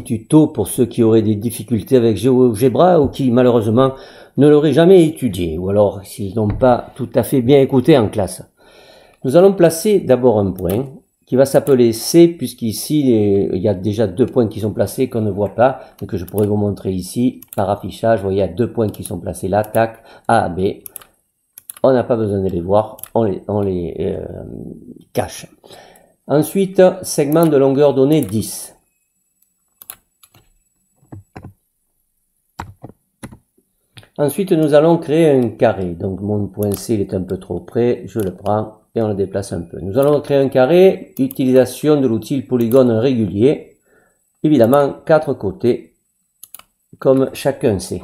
tuto pour ceux qui auraient des difficultés avec GeoGebra ou qui malheureusement ne l'auraient jamais étudié, ou alors s'ils n'ont pas tout à fait bien écouté en classe. Nous allons placer d'abord un point qui va s'appeler C, puisqu'ici il y a déjà 2 points qui sont placés qu'on ne voit pas, et que je pourrais vous montrer ici par affichage. Vous voyez, il y a 2 points qui sont placés là, tac, A, B. On n'a pas besoin de les voir, on les cache. Ensuite, segment de longueur donnée 10. Ensuite, nous allons créer un carré. Donc, mon point C il est un peu trop près, je le prends et on le déplace un peu. Nous allons créer un carré, utilisation de l'outil polygone régulier. Évidemment, 4 côtés, comme chacun sait.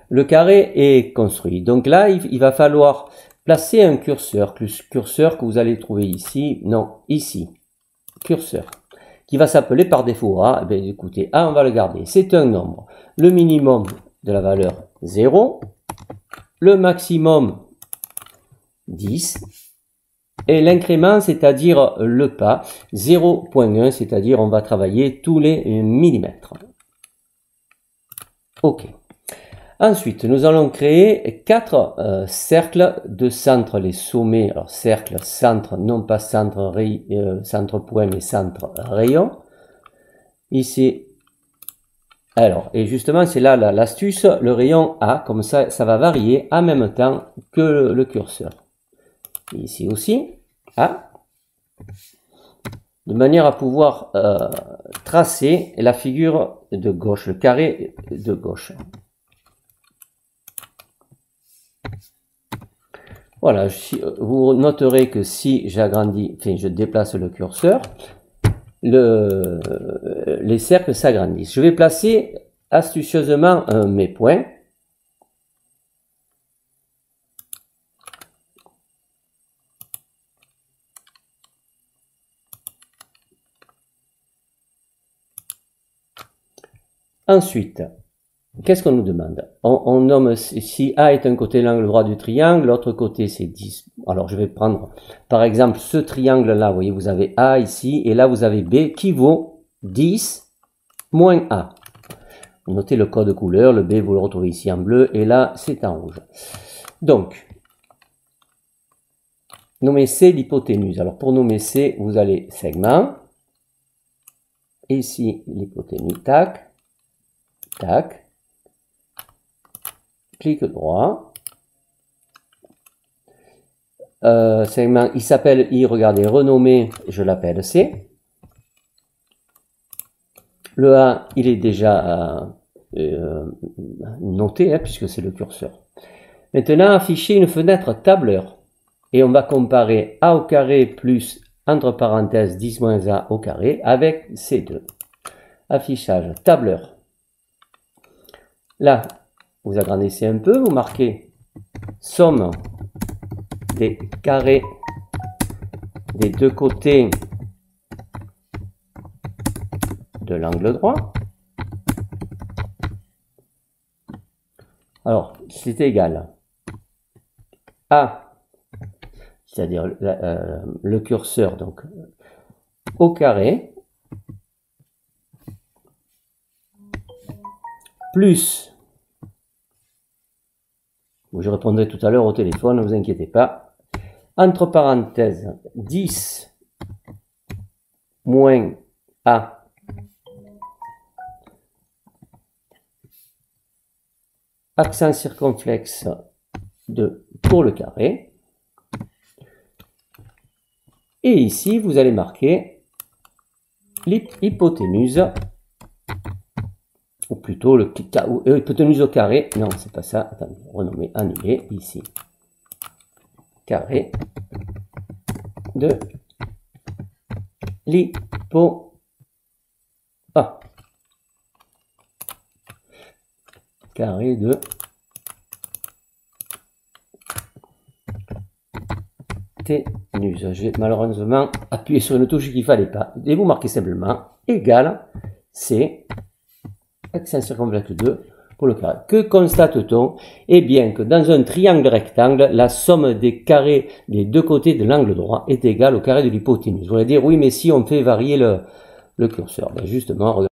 Le carré est construit. Donc là, il va falloir placer un curseur que vous allez trouver ici, non, ici, curseur, qui va s'appeler par défaut A. Eh bien, écoutez, A, on va le garder. C'est un nombre. Le minimum de la valeur 0, le maximum 10, et l'incrément, c'est-à-dire le pas, 0.1, c'est-à-dire on va travailler tous les millimètres. OK. Ensuite, nous allons créer 4 cercles de centre, les sommets, alors cercle, centre, non pas centre, centre point, mais centre rayon. Ici, alors, et justement, c'est là l'astuce, le rayon A, comme ça, ça va varier en même temps que le curseur. Ici aussi, A, de manière à pouvoir tracer la figure de gauche, le carré de gauche. Voilà, vous noterez que si j'agrandis, enfin je déplace le curseur, les cercles s'agrandissent. Je vais placer astucieusement mes points. Ensuite, qu'est-ce qu'on nous demande? On nomme, si A est un côté de l'angle droit du triangle, l'autre côté c'est 10. Alors je vais prendre par exemple ce triangle là, vous voyez, vous avez A ici, et là vous avez B qui vaut 10 moins A. Notez le code couleur, le B vous le retrouvez ici en bleu, et là c'est en rouge. Donc, nommer C l'hypoténuse. Alors pour nommer C, vous allez segment, ici l'hypoténuse, tac, tac, clic droit, segment, il s'appelle I, regardez, renommé, je l'appelle C. Le A, il est déjà noté, hein, puisque c'est le curseur. Maintenant, afficher une fenêtre tableur, et on va comparer A au carré plus, entre parenthèses, 10 moins A au carré, avec C2. Affichage tableur. Là, vous agrandissez un peu, vous marquez somme des carrés des 2 côtés de l'angle droit. Alors, c'est égal à, c'est-à-dire le curseur, donc au carré, plus, je répondrai tout à l'heure au téléphone, ne vous inquiétez pas, entre parenthèses, 10 moins A accent circonflexe de pour le carré. Et ici, vous allez marquer l'hypoténuse, ou plutôt l'hypoténuse au carré. Non, c'est pas ça. Attendez, renommer, annuler, ici. Carré de l'hypo... Ah. Carré de hypoténuse. J'ai malheureusement appuyé sur une touche qu'il ne fallait pas. Et vous marquez simplement égal C accent circonflexe 2 pour le carré. Que constate-t-on? Eh bien que dans un triangle rectangle, la somme des carrés des 2 côtés de l'angle droit est égale au carré de l'hypoténuse. Vous allez dire, oui, mais si on fait varier le curseur. Ben justement, regardez.